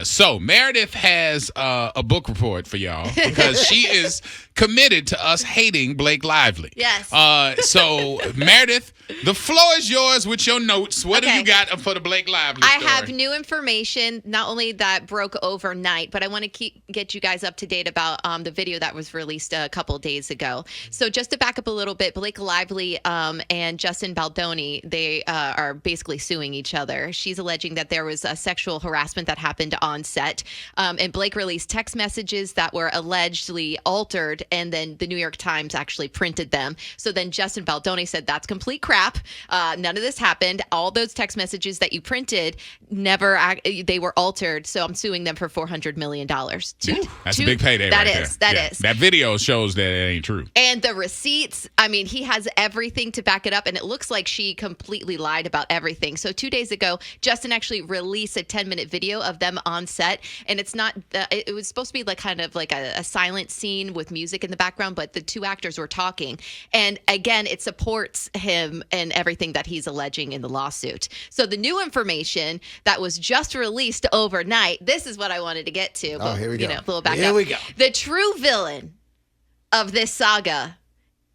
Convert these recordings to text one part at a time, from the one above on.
So Meredith has a book report for y'all because she is committed to us hating Blake Lively. Yes. So Meredith, the floor is yours with your notes. What have you got for the Blake Lively story? I have new information, not only that broke overnight, but I want to get you guys up to date about the video that was released a couple days ago. So just to back up a little bit, Blake Lively and Justin Baldoni, they are basically suing each other. She's alleging that there was a sexual harassment that happened on set, and Blake released text messages that were allegedly altered, and then the New York Times actually printed them. So then Justin Baldoni said, that's complete crap. None of this happened. All those text messages that you printed, they were altered. So I'm suing them for $400 million. That's a big payday That right is. there. That is. That video shows that it ain't true. And the receipts, I mean, he has everything to back it up. And it looks like she completely lied about everything. So 2 days ago, Justin actually released a 10-minute video of them on set. And it's not, it was supposed to be like kind of like a silent scene with music in the background, but the two actors were talking. And again, it supports him and everything that he's alleging in the lawsuit. So the new information that was just released overnight, this is what I wanted to get to. Oh, here we go. A little back Here up. we go. The true villain of this saga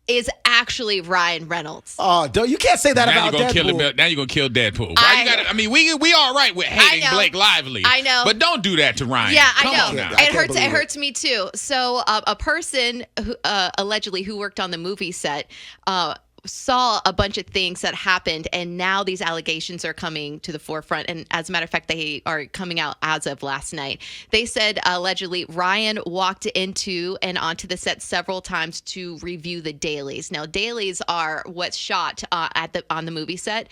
is actually Ryan Reynolds. Oh, you can't say that Now about you're gonna Deadpool. now you're gonna kill Deadpool. We all right with hating Blake Lively. I know, but don't do that to Ryan. Yeah, Come I know. on now. It hurts me too. So a person who allegedly who worked on the movie set saw a bunch of things that happened, and now these allegations are coming to the forefront. And as a matter of fact, they are coming out as of last night. They said allegedly Ryan walked into and onto the set several times to review the dailies. Now, dailies are what's shot on the movie set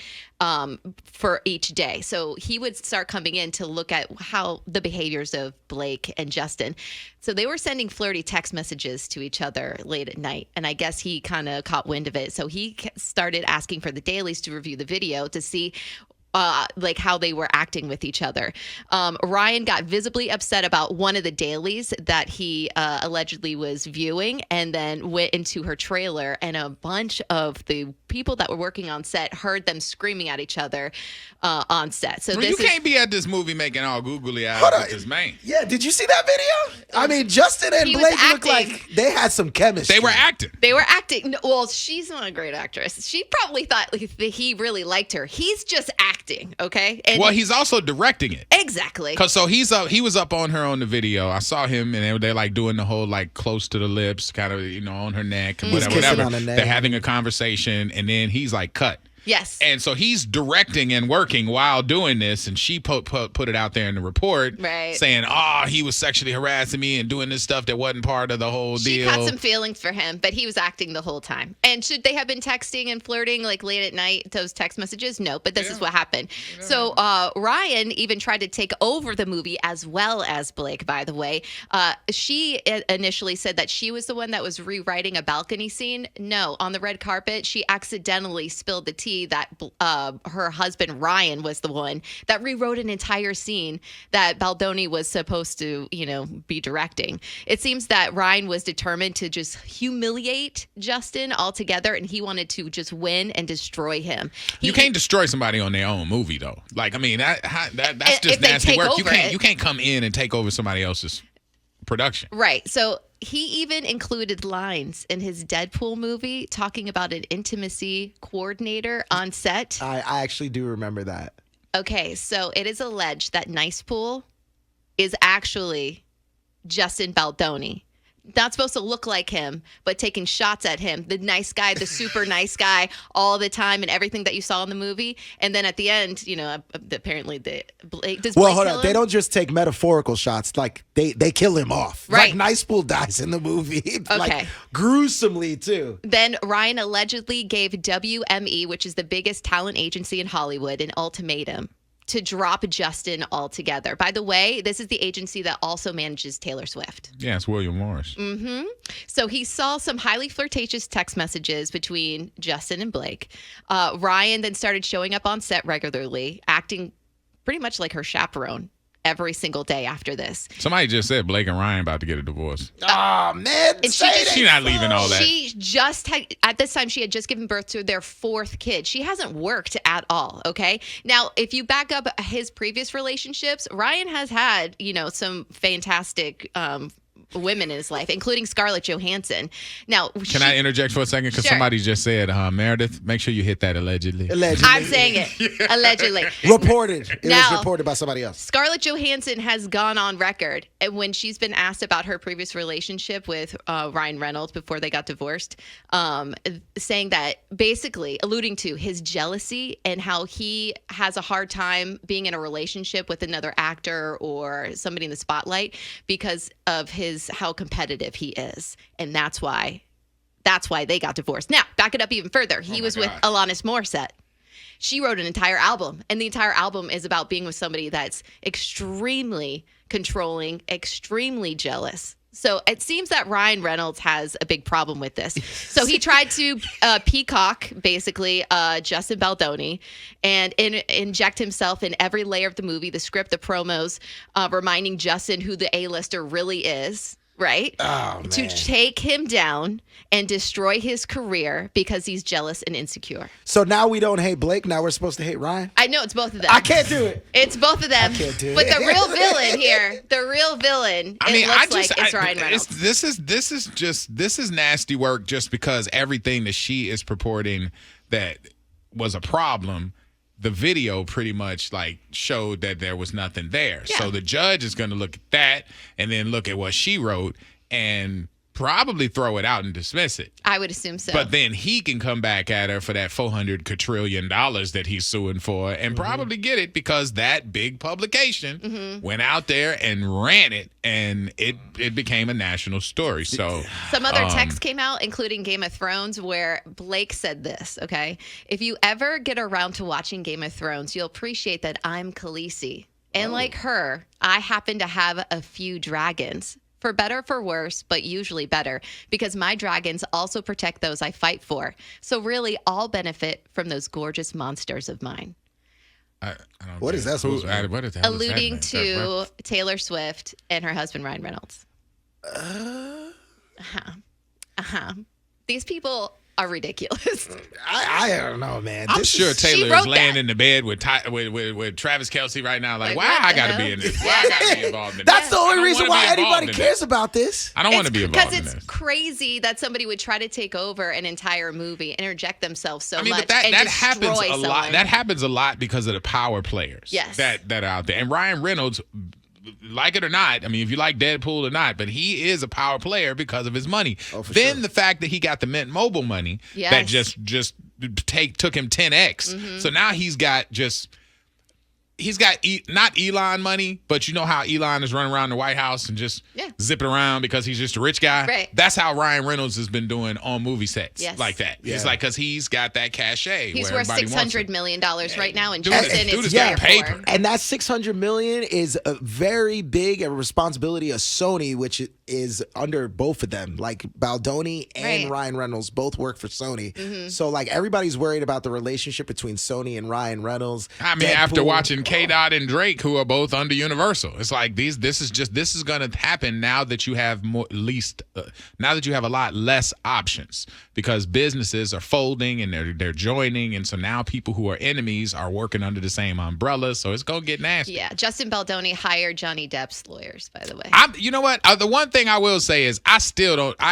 for each day. So he would start coming in to look at how the behaviors of Blake and Justin. So they were sending flirty text messages to each other late at night. And I guess he kind of caught wind of it. So he started asking for the dailies to review the video to see like how they were acting with each other. Ryan got visibly upset about one of the dailies that he allegedly was viewing, and then went into her trailer, and a bunch of the people that were working on set heard them screaming at each other on set. So you can't be at this movie making all googly eyes with this man. Yeah, did you see that video? I mean, Justin and Blake looked like they had some chemistry. They were acting. Well, she's not a great actress. She probably thought that he really liked her. He's just acting, okay? And well, he's also directing it. Exactly. So he was up on her on the video. I saw him, and they're like doing the whole like close to the lips, kind of on her neck, and whatever. On the neck. They're having a conversation, and then he's like cut. Yes. And so he's directing and working while doing this, and she put it out there in the report, right, saying, he was sexually harassing me and doing this stuff that wasn't part of the whole deal. She had some feelings for him, but he was acting the whole time. And should they have been texting and flirting like late at night, those text messages? No, but this is what happened. Yeah. So Ryan even tried to take over the movie as well as Blake, by the way. She initially said that she was the one that was rewriting a balcony scene. No, on the red carpet, she accidentally spilled the tea that her husband Ryan was the one that rewrote an entire scene that Baldoni was supposed to, be directing. It seems that Ryan was determined to just humiliate Justin altogether, and he wanted to just win and destroy him. You can't destroy somebody on their own movie, though. Like, I mean, that's just nasty work. You can't come in and take over somebody else's production. Right. So he even included lines in his Deadpool movie talking about an intimacy coordinator on set. I actually do remember that. Okay, so it is alleged that Nice Pool is actually Justin Baldoni. Not supposed to look like him, but taking shots at him. The nice guy, the super nice guy all the time, and everything that you saw in the movie. And then at the end, apparently does Blake hold kill on. him? They don't just take metaphorical shots. Like, they kill him off. Right. Like, Nice Pool dies in the movie. Okay. Like, gruesomely, too. Then Ryan allegedly gave WME, which is the biggest talent agency in Hollywood, an ultimatum to drop Justin altogether. By the way, this is the agency that also manages Taylor Swift. Yeah, it's William Morris. Mm-hmm. So he saw some highly flirtatious text messages between Justin and Blake. Ryan then started showing up on set regularly, acting pretty much like her chaperone. every single day after this. Somebody just said Blake and Ryan about to get a divorce. Oh, man. And she's not leaving all that. She just had, at this time, she had just given birth to their 4th kid. She hasn't worked at all, okay? Now, if you back up his previous relationships, Ryan has had, some fantastic women in his life, including Scarlett Johansson. Now, can I interject for a second? Because somebody just said, Meredith, make sure you hit that allegedly. I'm saying it. Allegedly. Reported. It was reported by somebody else. Scarlett Johansson has gone on record, and when she's been asked about her previous relationship with Ryan Reynolds before they got divorced, saying that, basically alluding to his jealousy and how he has a hard time being in a relationship with another actor or somebody in the spotlight because of how competitive he is, and that's why they got divorced. Now, back it up even further. He was with Alanis Morissette. She wrote an entire album, and the entire album is about being with somebody that's extremely controlling, extremely jealous. So it seems that Ryan Reynolds has a big problem with this. So he tried to peacock, basically, Justin Baldoni and inject himself in every layer of the movie, the script, the promos, reminding Justin who the A-lister really is. Right? Oh, man. To take him down and destroy his career because he's jealous and insecure. So now we don't hate Blake. Now we're supposed to hate Ryan? I know, it's both of them. I can't do it. It's both of them. I can't do it. But the real villain here, it's Ryan Reynolds. This is nasty work just because everything that she is purporting that was a problem, the video pretty much showed that there was nothing there. Yeah. So the judge is going to look at that and then look at what she wrote and probably throw it out and dismiss it. I would assume so. But then he can come back at her for that $400 quadrillion that he's suing for and probably get it because that big publication went out there and ran it, and it became a national story. So some other texts came out, including Game of Thrones, where Blake said this, okay? If you ever get around to watching Game of Thrones, you'll appreciate that I'm Khaleesi. And like her, I happen to have a few dragons. For better or for worse, but usually better, because my dragons also protect those I fight for. So really, all benefit from those gorgeous monsters of mine. What is that supposed to mean? Alluding to Taylor Swift and her husband, Ryan Reynolds. These people are ridiculous. I don't know, man. I'm sure Taylor is laying in the bed with Travis Kelce right now. Why I got to be in this? Why I got to be involved in this? That's the only reason why anybody cares about this. I don't want to be involved in this. Because it's crazy that somebody would try to take over an entire movie, interject themselves so much, but that happens a someone. lot. That happens a lot because of the power players that are out there. And Ryan Reynolds, like it or not, if you like Deadpool or not, but he is a power player because of his money. The fact that he got the Mint Mobile money that just took him 10x. So now he's got not Elon money, but you know how Elon is running around the White House and just zipping around because he's just a rich guy? Right. That's how Ryan Reynolds has been doing on movie sets like that. Yeah. It's because he's got that cachet. He's worth $600 million right now, and Justin is got paper. And that $600 million is a very big responsibility of Sony, which is under both of them. Baldoni and Ryan Reynolds both work for Sony. So everybody's worried about the relationship between Sony and Ryan Reynolds. After watching K-Dot and Drake, who are both under Universal, it's this is going to happen now that you have now that you have a lot less options because businesses are folding and they're joining, and so now people who are enemies are working under the same umbrella. So it's going to get nasty. Yeah, Justin Baldoni hired Johnny Depp's lawyers, by the way. You know what? The one thing I will say is I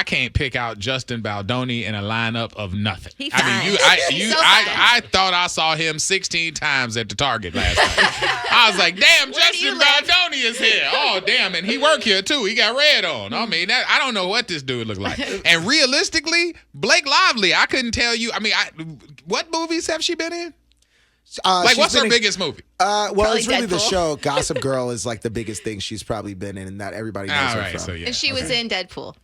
can't pick out Justin Baldoni in a lineup of nothing. He's fine. I thought I saw him 16 times at the Target last night. I was like, damn, Justin Baldoni is here. Oh, damn, and he worked here too. He got red on. I don't know what this dude looked like. And realistically, Blake Lively, I couldn't tell you. What movies have she been in? What's her biggest movie? It's really the show. Gossip Girl is the biggest thing she's probably been in, and that everybody knows her from. So, and she was in Deadpool.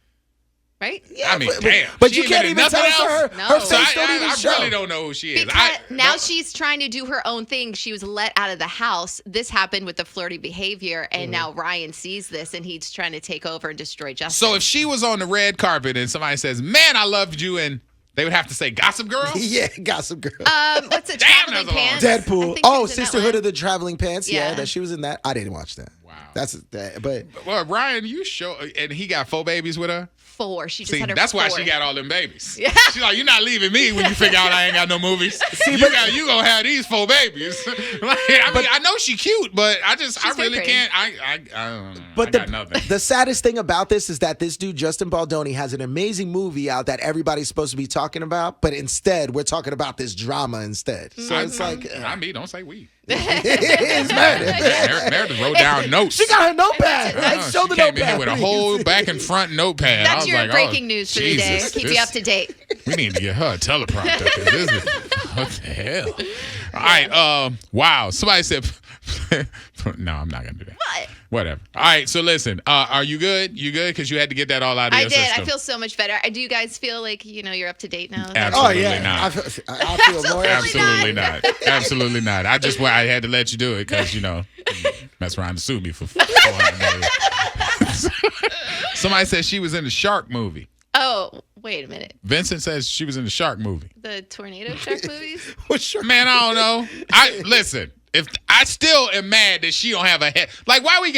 Right? Yeah, damn. But you can't even tell her. No. Her face don't even show. I really don't know who she is. Because now she's trying to do her own thing. She was let out of the house. This happened with the flirty behavior, and now Ryan sees this, and he's trying to take over and destroy Justin. So if she was on the red carpet and somebody says, "Man, I loved you in They would have to say Gossip Girl? Yeah, Gossip Girl. What's it? Damn, Traveling that's a long Pants? time. I Deadpool. think she Oh, was in that Sisterhood one. of the Traveling Pants. Yeah, Yeah. that she was in that. I didn't watch that. Wow. That's that. But Well, Ryan, you show, and he got 4 babies with her? 4. She just See, had her that's why she 4th. got all them babies. Yeah. She's like, you're not leaving me when you figure out I ain't got no movies. You gonna have these 4 babies. Like, I mean, I know she cute, but I very really pretty. can't. I don't know. But I got nothing. the saddest thing about this is that this dude, Justin Baldoni, has an amazing movie out that everybody's supposed to be talking about, but instead we're talking about this drama instead. So it's like, not me. Don't say we. it's mad. Meredith wrote down notes. She got her notepad. Uh, Show she the came in notepad. here with a whole back and front notepad. I That's was your like, breaking news for the day. Jesus, Keep you this- up to date. We need to get her a teleprompter. 'Cause this is, what the hell? All right. Wow. Somebody said. No, I'm not gonna do that. What? Whatever. All right. So listen. Are you good? You good? Because you had to get that all out of I your did. system. I feel so much better. Do you guys feel like you're up to date now? Oh Absolutely yeah, not. I feel more. Absolutely not. Absolutely not. I had to let you do it because you mess around and sue me for $400. Somebody said she was in the Shark movie. Oh, wait a minute. Vincent says she was in the Shark movie. The tornado shark movies? Well, sure. Man, I don't know. Listen. If I still am mad that she don't have a head, like why we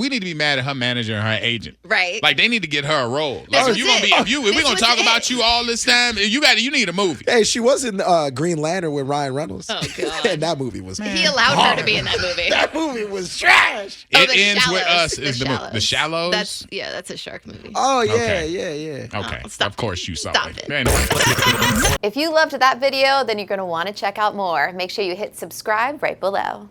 need to be mad at her manager and her agent. Right. Like they need to get her a role. This Like was if you gonna it. be if we're This gonna was talk it. about you all this time, you need a movie. Hey, she was in Green Lantern with Ryan Reynolds. Oh, God. And that movie was. He allowed her to be in that movie. That movie was trash. It The ends with Shallows. us is the movie. The Shallows. That's a shark movie. Oh yeah, Okay. yeah. Okay, Oh, stop of course you saw Stop it. it. Anyway. If you loved that video, then you're going to want to check out more. Make sure you hit subscribe right below.